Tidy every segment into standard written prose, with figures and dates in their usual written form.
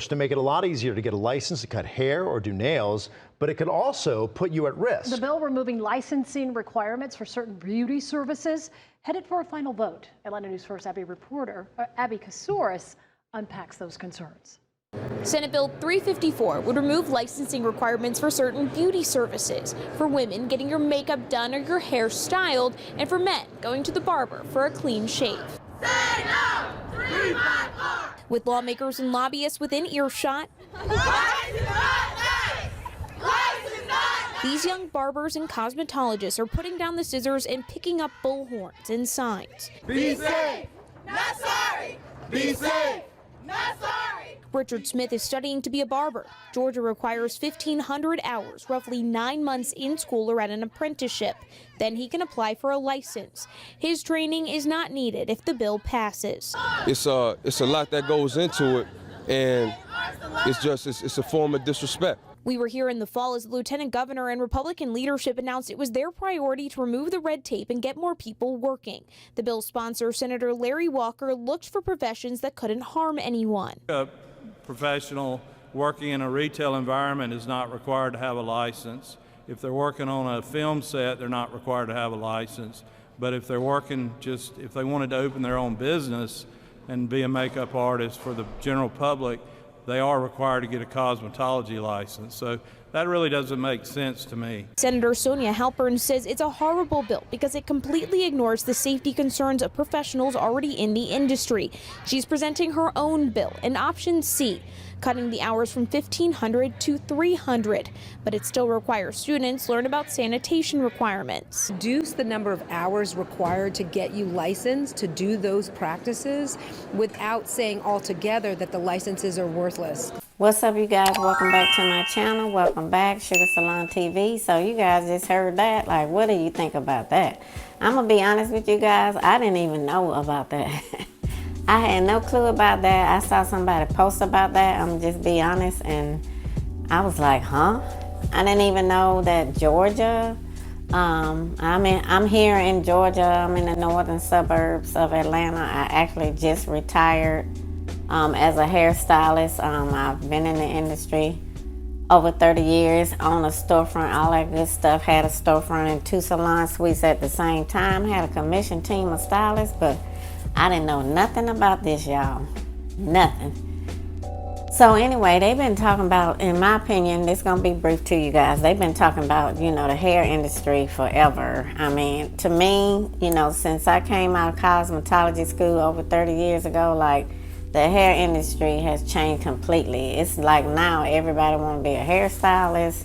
to make it a lot easier to get a license to cut hair or do nails, but it could also put you at risk. The bill removing licensing requirements for certain beauty services headed for a final vote. Atlanta News First Abby Kasouris unpacks those concerns. Senate Bill 354 would remove licensing requirements for certain beauty services, for women getting your makeup done or your hair styled, and for men going to the barber for a clean shave. Say no! 354! With lawmakers and lobbyists within earshot, these young barbers and cosmetologists are putting down the scissors and picking up bullhorns and signs. Be safe! Not sorry! Be safe! Not sorry! Richard Smith is studying to be a barber. Georgia requires 1,500 hours, roughly 9 months in school or at an apprenticeship. Then he can apply for a license. His training is not needed if the bill passes. It's a lot that goes into it, and it's a form of disrespect. We were here in the fall as the lieutenant governor and Republican leadership announced it was their priority to remove the red tape and get more people working. The bill's sponsor, Senator Larry Walker, looked for professions that couldn't harm anyone. A professional working in a retail environment is not required to have a license. If they're working on a film set, they're not required to have a license. But if they're working if they wanted to open their own business and be a makeup artist for the general public, they are required to get a cosmetology license. So that really doesn't make sense to me. Senator Sonia Halpern says it's a horrible bill because it completely ignores the safety concerns of professionals already in the industry. She's presenting her own bill, an option C, cutting the hours from 1,500 to 300. But it still requires students learn about sanitation requirements. Reduce the number of hours required to get you licensed to do those practices without saying altogether that the licenses are worthless. What's up, you guys? Welcome back to my channel. Welcome back, Sugar Salon TV. So you guys just heard that. Like, what do you think about that? I'm gonna be honest with you guys. I didn't even know about that. I had no clue about that. I saw somebody post about that. I'm just be honest, and I was like, huh? I didn't even know that Georgia. I'm here in Georgia. I'm in the northern suburbs of Atlanta. I actually just retired as a hairstylist. I've been in the industry over 30 years, owned a storefront, all that good stuff. Had a storefront and 2 salon suites at the same time. Had a commission team of stylists, but I didn't know nothing about this, y'all. Nothing. So anyway, they've been talking about, in my opinion, this is gonna be brief to you guys. They've been talking about, you know, the hair industry forever. I mean, to me, you know, since I came out of cosmetology school over 30 years ago, like, the hair industry has changed completely. It's like now everybody want to be a hairstylist.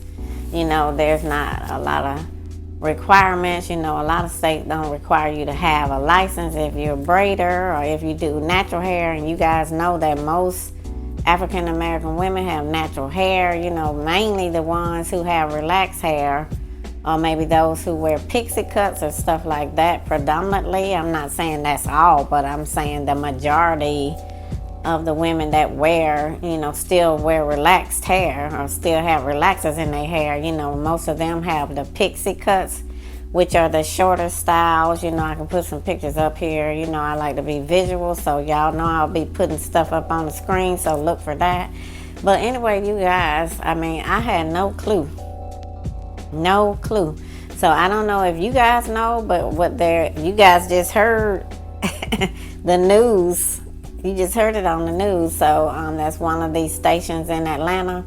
You know, there's not a lot of requirements. You know, a lot of states don't require you to have a license if you're a braider or if you do natural hair. And you guys know that most African American women have natural hair. You know, mainly the ones who have relaxed hair, or maybe those who wear pixie cuts or stuff like that predominantly. I'm not saying that's all, but I'm saying the majority of the women that wear, you know, still wear relaxed hair or still have relaxers in their hair. You know, most of them have the pixie cuts, which are the shorter styles. You know, I can put some pictures up here. You know, I like to be visual, so y'all know I'll be putting stuff up on the screen, so look for that. But anyway, you guys, I mean, I had no clue. No clue. So I don't know if you guys know, but you guys just heard the news. You just heard it on the news. So that's one of these stations in Atlanta,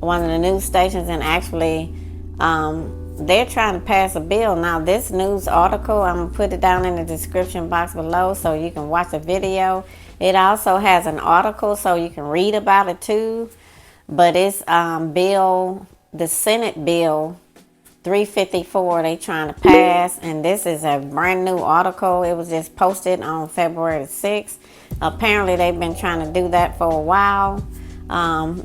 one of the news stations, and actually they're trying to pass a bill. Now this news article, I'm gonna put it down in the description box below so you can watch the video. It also has an article so you can read about it too. But it's the Senate bill 354 they trying to pass, and this is a brand new article. It was just posted on February 6th. Apparently they've been trying to do that for a while.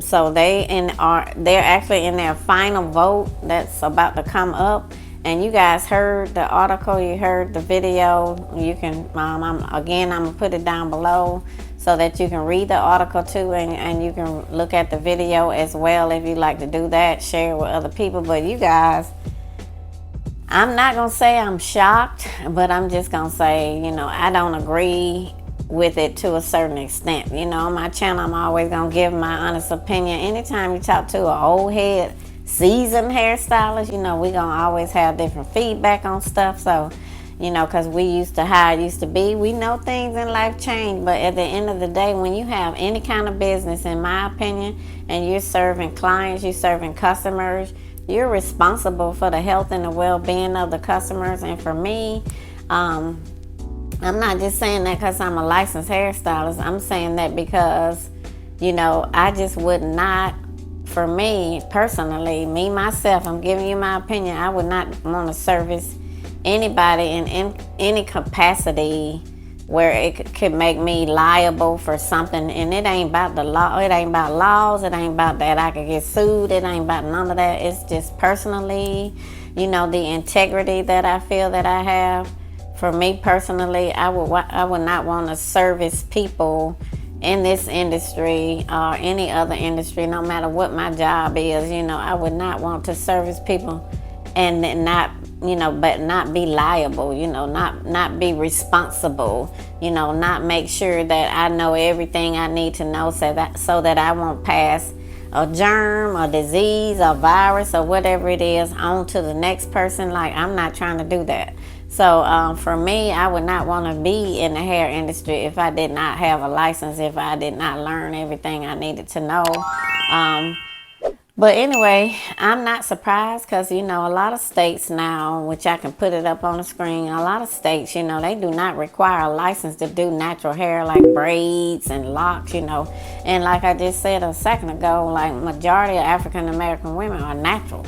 So they're actually in their final vote that's about to come up. And you guys heard the article, you heard the video. You can I'm gonna put it down below so that you can read the article too, and you can look at the video as well if you like to do that, share it with other people. But you guys, I'm not gonna say I'm shocked, but I'm just gonna say, you know, I don't agree with it to a certain extent. You know, on my channel, I'm always gonna give my honest opinion. Anytime you talk to an old head, seasoned hairstylist, you know, we gonna always have different feedback on stuff. So, you know, because we used to how it used to be. We know things in life change, but at the end of the day, when you have any kind of business, in my opinion, and you're serving clients, you're serving customers, you're responsible for the health and the well-being of the customers. And for me, I'm not just saying that because I'm a licensed hairstylist. I'm saying that because, you know, I just would not, for me personally, me myself, I'm giving you my opinion, I would not want to service anybody in any capacity where it could make me liable for something. And it ain't about the law, it ain't about laws, it ain't about that I could get sued, it ain't about none of that. It's just personally, you know, the integrity that I feel that I have. For me personally, I would not want to service people in this industry or any other industry, no matter what my job is. You know, I would not want to service people and not, you know, but not be liable, you know, not be responsible, you know, not make sure that I know everything I need to know so that I won't pass a germ, a disease, a virus, or whatever it is on to the next person. Like, I'm not trying to do that. So for me, I would not want to be in the hair industry if I did not have a license, if I did not learn everything I needed to know. But anyway, I'm not surprised because, you know, a lot of states now, which I can put it up on the screen, a lot of states, you know, they do not require a license to do natural hair like braids and locks, you know. And like I just said a second ago, like majority of African American women are natural.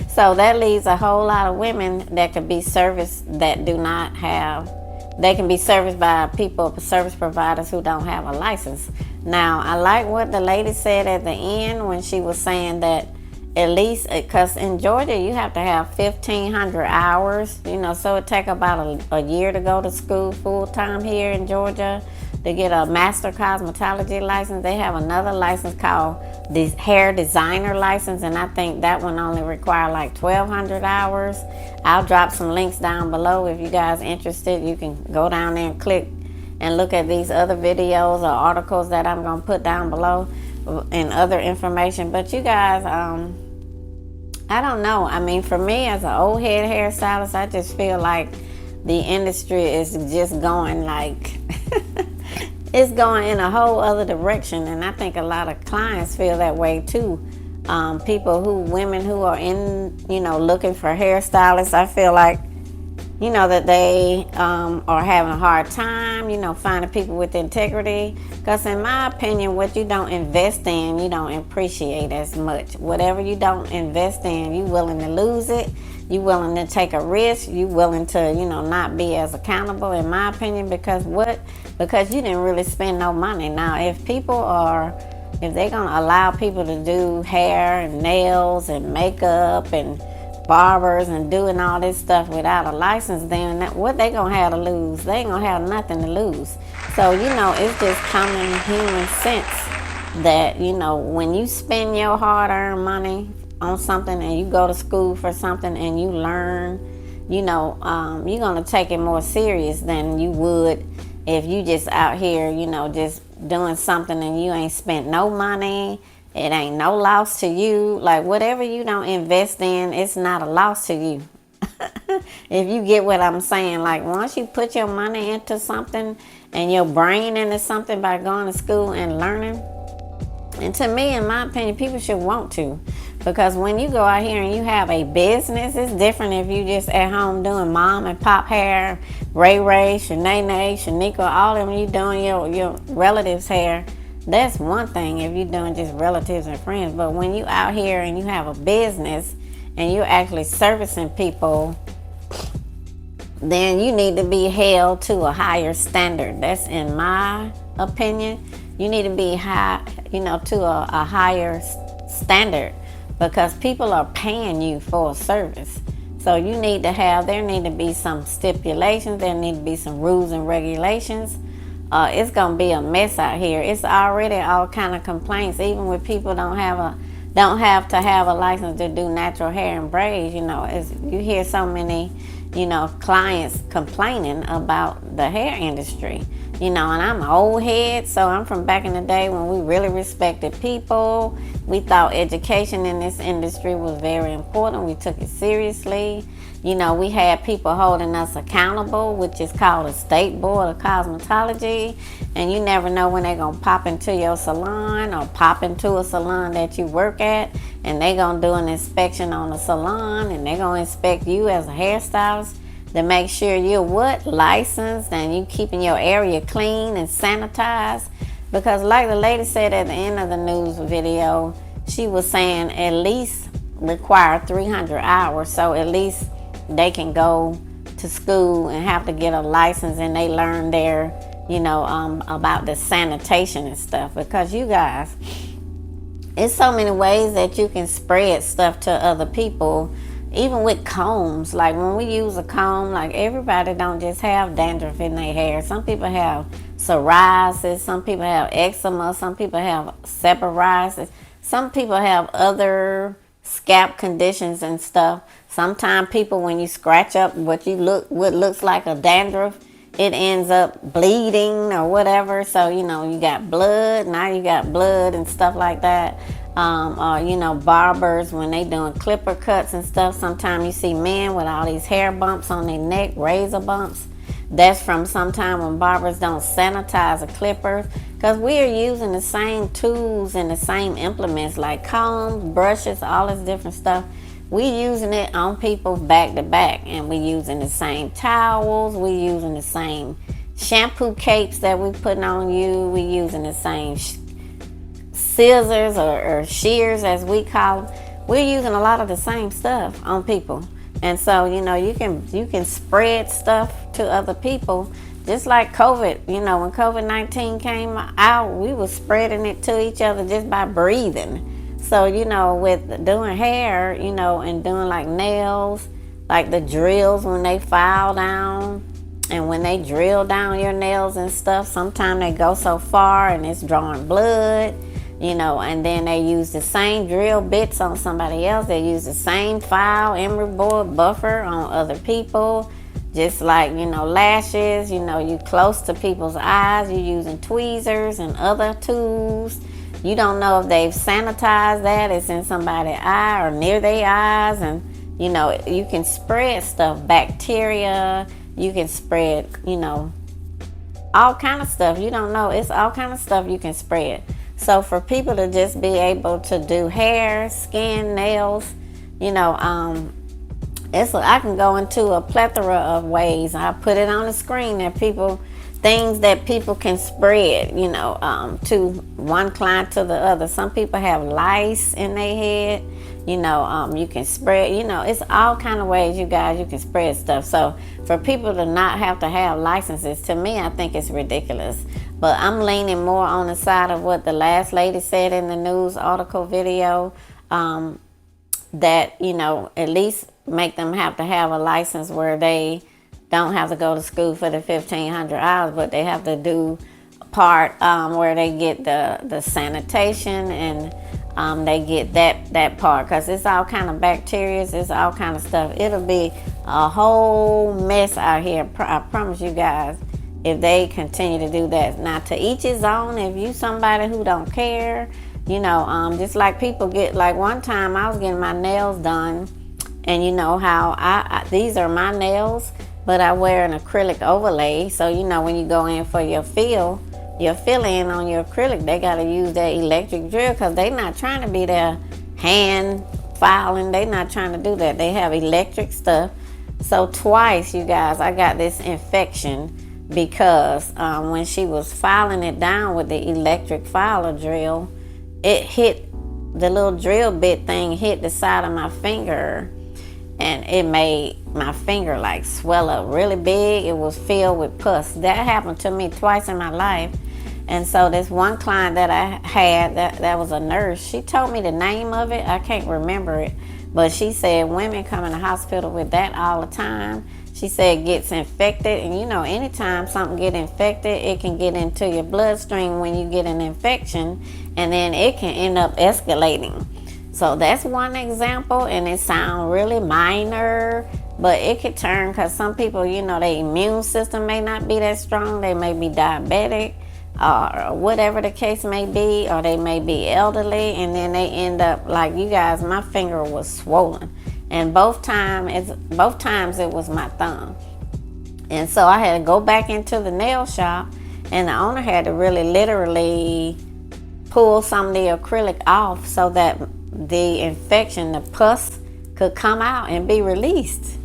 So that leaves a whole lot of women that could be serviced that do not have, they can be serviced by people, service providers who don't have a license. Now, I like what the lady said at the end when she was saying that at least, because in Georgia you have to have 1,500 hours, you know, so it take about a year to go to school full time here in Georgia to get a master cosmetology license. They have another license called the hair designer license, and I think that one only require like 1,200 hours. I'll drop some links down below if you guys interested. You can go down there and click and look at these other videos or articles that I'm gonna put down below and other information. But you guys, I don't know. I mean, for me as an old head hairstylist, I just feel like the industry is just going like, it's going in a whole other direction. And I think a lot of clients feel that way too. Women who are in, you know, looking for hairstylists, I feel like, you know, that they are having a hard time, you know, finding people with integrity. Because in my opinion, what you don't invest in, you don't appreciate as much. Whatever you don't invest in, you willing to lose it. You willing to take a risk. You willing to, you know, not be as accountable, in my opinion, because you didn't really spend no money. Now, if they're gonna allow people to do hair and nails and makeup and barbers and doing all this stuff without a license, then what they gonna have to lose? They ain't gonna have nothing to lose. So, you know, it's just common human sense that, you know, when you spend your hard-earned money on something and you go to school for something and you learn, you know, you're gonna take it more serious than you would if you just out here, you know, just doing something and you ain't spent no money. It ain't no loss to you. Like, whatever you don't invest in, it's not a loss to you. If you get what I'm saying. Like, once you put your money into something and your brain into something by going to school and learning, and to me, in my opinion, people should want to. Because when you go out here and you have a business, it's different if you just at home doing mom and pop hair, Ray, Shanae, Shanika, all of them, you doing your relatives' hair. That's one thing if you're doing just relatives and friends. But when you out here and you have a business and you're actually servicing people, then you need to be held to a higher standard. That's in my opinion. You need to be high, you know, to a higher standard, because people are paying you for a service. So you need to there need to be some stipulations, there need to be some rules and regulations. It's gonna be a mess out here. It's already all kind of complaints, even with people don't have to have a license to do natural hair and braids. You know, you hear so many, you know, clients complaining about the hair industry. You know, and I'm an old head, so I'm from back in the day when we really respected people. We thought education in this industry was very important. We took it seriously. You know, we had people holding us accountable, which is called a state board of cosmetology. And you never know when they're going to pop into your salon or pop into a salon that you work at, and they're going to do an inspection on the salon, and they're going to inspect you as a hairstylist to make sure you're licensed and you keeping your area clean and sanitized. Because like the lady said at the end of the news video, she was saying at least require 300 hours, so at least they can go to school and have to get a license, and they learn their, you know, about the sanitation and stuff. Because you guys, it's so many ways that you can spread stuff to other people. Even with combs, like when we use a comb, like everybody don't just have dandruff in their hair. Some people have psoriasis, some people have eczema, some people have seborrheitis, some people have other scalp conditions and stuff. Sometimes people, when you scratch up what looks like a dandruff, it ends up bleeding or whatever. So, you know, you got blood, now you got blood and stuff like that. Or, you know, barbers, when they doing clipper cuts and stuff, sometimes you see men with all these hair bumps on their neck, razor bumps. That's from sometime when barbers don't sanitize the clippers, because we are using the same tools and the same implements like combs, brushes, all this different stuff. We using it on people back to back, and we using the same towels, we using the same shampoo capes that we putting on you, we using the same scissors or shears as we call them. We're using a lot of the same stuff on people. And so, you know, you can spread stuff to other people, just like COVID. You know, when COVID-19 came out, we were spreading it to each other just by breathing. So, you know, with doing hair, you know, and doing like nails, like the drills when they file down, and when they drill down your nails and stuff, sometimes they go so far and it's drawing blood. You know, and then they use the same drill bits on somebody else. They use the same file, emery board, buffer on other people. Just like, you know, lashes, you know, you close to people's eyes, you're using tweezers and other tools. You don't know if they've sanitized that, it's in somebody's eye or near their eyes. And, you know, you can spread stuff, bacteria, you can spread, you know, all kind of stuff. You don't know, it's all kind of stuff you can spread. So for people to just be able to do hair, skin, nails, you know, I can go into a plethora of ways. I put it on the screen that things that people can spread, you know, to one client to the other. Some people have lice in their head, you know, you can spread, you know, it's all kind of ways, you guys, you can spread stuff. So for people to not have to have licenses, to me, I think it's ridiculous. But I'm leaning more on the side of what the last lady said in the news article video, that, you know, at least make them have to have a license where they don't have to go to school for the 1,500 hours, but they have to do a part where they get the sanitation, and they get that part, because it's all kind of bacteria, it's all kind of stuff. It'll be a whole mess out here, I promise you guys, if they continue to do that. Now, to each his own. If you somebody who don't care, you know, just like people get, like one time I was getting my nails done, and you know how these are my nails, but I wear an acrylic overlay. So, you know, when you go in for your fill in on your acrylic, they got to use that electric drill, because they not trying to be there hand filing. They not trying to do that. They have electric stuff. So twice, you guys, I got this infection, because when she was filing it down with the electric filer drill, it hit, the little drill bit thing hit the side of my finger, and it made my finger like swell up really big. It was filled with pus. That happened to me twice in my life. And so this one client that I had, that was a nurse, she told me the name of it. I can't remember it, but she said women come in the hospital with that all the time. She said it gets infected, and you know, anytime something get infected, it can get into your bloodstream when you get an infection, and then it can end up escalating. So that's one example, and it sounds really minor, But it could turn, because some people, you know, their immune system may not be that strong. They may be diabetic, or whatever the case may be, or they may be elderly, and then they end up like you guys. My finger was swollen, and both times it was my thumb. And so I had to go back into the nail shop, and the owner had to really literally pull some of the acrylic off so that the infection, the pus, could come out and be released.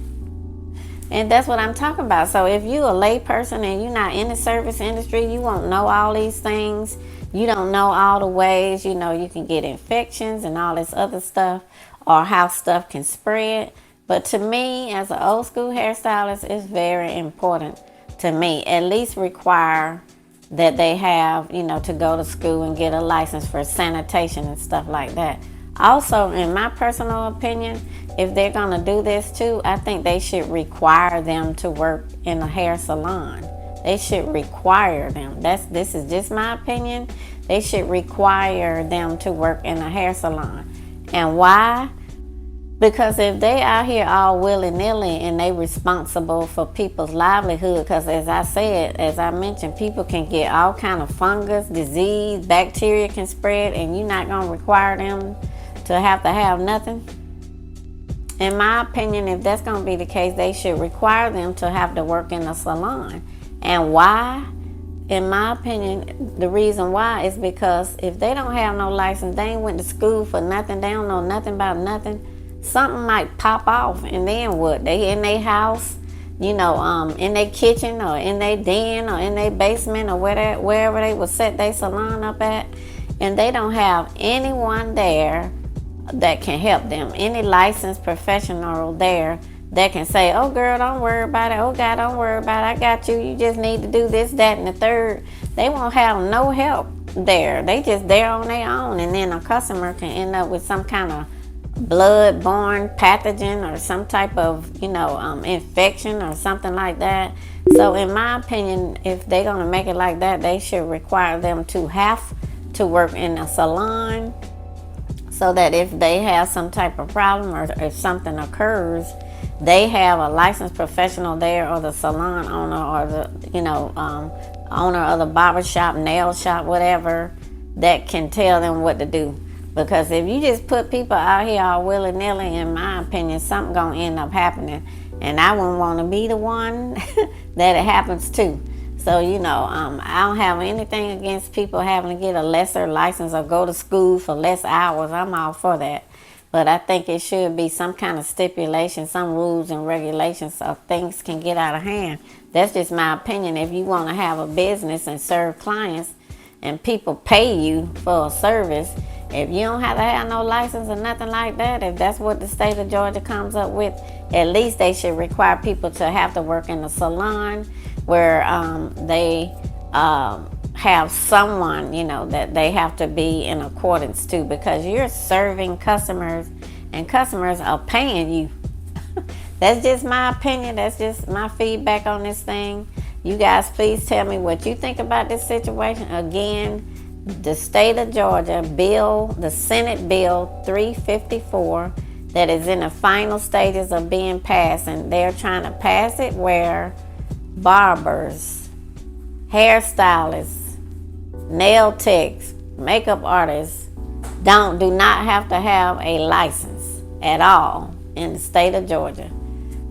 And that's what I'm talking about. So if you're a lay person and you're not in the service industry, you won't know all these things. You don't know all the ways, you know, you can get infections and all this other stuff, or how stuff can spread. But to me, as an old school hairstylist, it's very important to me. At least require that they have, you know, to go to school and get a license for sanitation and stuff like that. Also, in my personal opinion, if they're gonna do this too, I think they should require them to work in a hair salon. They should require them. This is just my opinion. They should require them to work in a hair salon. And why? Because if they out here all willy-nilly and they responsible for people's livelihood, because as I mentioned, people can get all kind of fungus, disease, bacteria can spread, and you're not gonna require them to have nothing. In my opinion, if that's going to be the case, they should require them to have to work in a salon. And why? In my opinion, the reason why is because if they don't have no license, they ain't went to school for nothing, they don't know nothing about nothing, something might pop off, and then what? They in their house, you know, in their kitchen, or in their den, or in their basement, or wherever they would set their salon up at, and they don't have anyone there that can help them, any licensed professional there that can say, oh girl, don't worry about it, oh God, don't worry about it, I got you, you just need to do this, that, and the third. They won't have no help there. They just there on their own, and then a customer can end up with some kind of blood-borne pathogen or some type of, you know, infection or something like that. So in my opinion, if they're gonna make it like that, they should require them to have to work in a salon, so that if they have some type of problem or if something occurs, they have a licensed professional there, or the salon owner, or the, you know, owner of the barber shop, nail shop, whatever, that can tell them what to do. Because if you just put people out here all willy-nilly, in my opinion, something gonna end up happening, and I wouldn't want to be the one that it happens to. So, you know, I don't have anything against people having to get a lesser license or go to school for less hours. I'm all for that. But I think it should be some kind of stipulation, some rules and regulations, so things can get out of hand. That's just my opinion. If you want to have a business and serve clients and people pay you for a service, if you don't have to have no license or nothing like that, if that's what the state of Georgia comes up with, at least they should require people to have to work in a salon where they have someone, you know, that they have to be in accordance to, because you're serving customers and customers are paying you. That's just my opinion. That's just my feedback on this thing. You guys, please tell me what you think about this situation. Again, the state of Georgia the Senate Bill 354, that is in the final stages of being passed, and they're trying to pass it where barbers, hairstylists, nail techs, makeup artists do not have to have a license at all in the state of Georgia.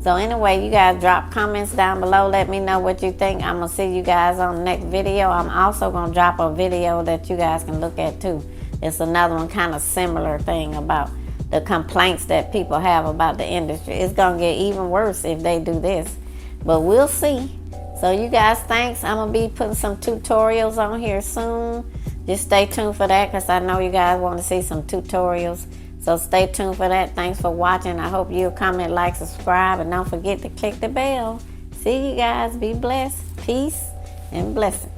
So anyway, you guys drop comments down below. Let me know what you think. I'm going to see you guys on the next video. I'm also going to drop a video that you guys can look at too. It's another one kind of similar thing about the complaints that people have about the industry. It's going to get even worse if they do this. But we'll see. So you guys, thanks. I'm going to be putting some tutorials on here soon. Just stay tuned for that, because I know you guys want to see some tutorials. So stay tuned for that. Thanks for watching. I hope you'll comment, like, subscribe, and don't forget to click the bell. See you guys. Be blessed. Peace and blessings.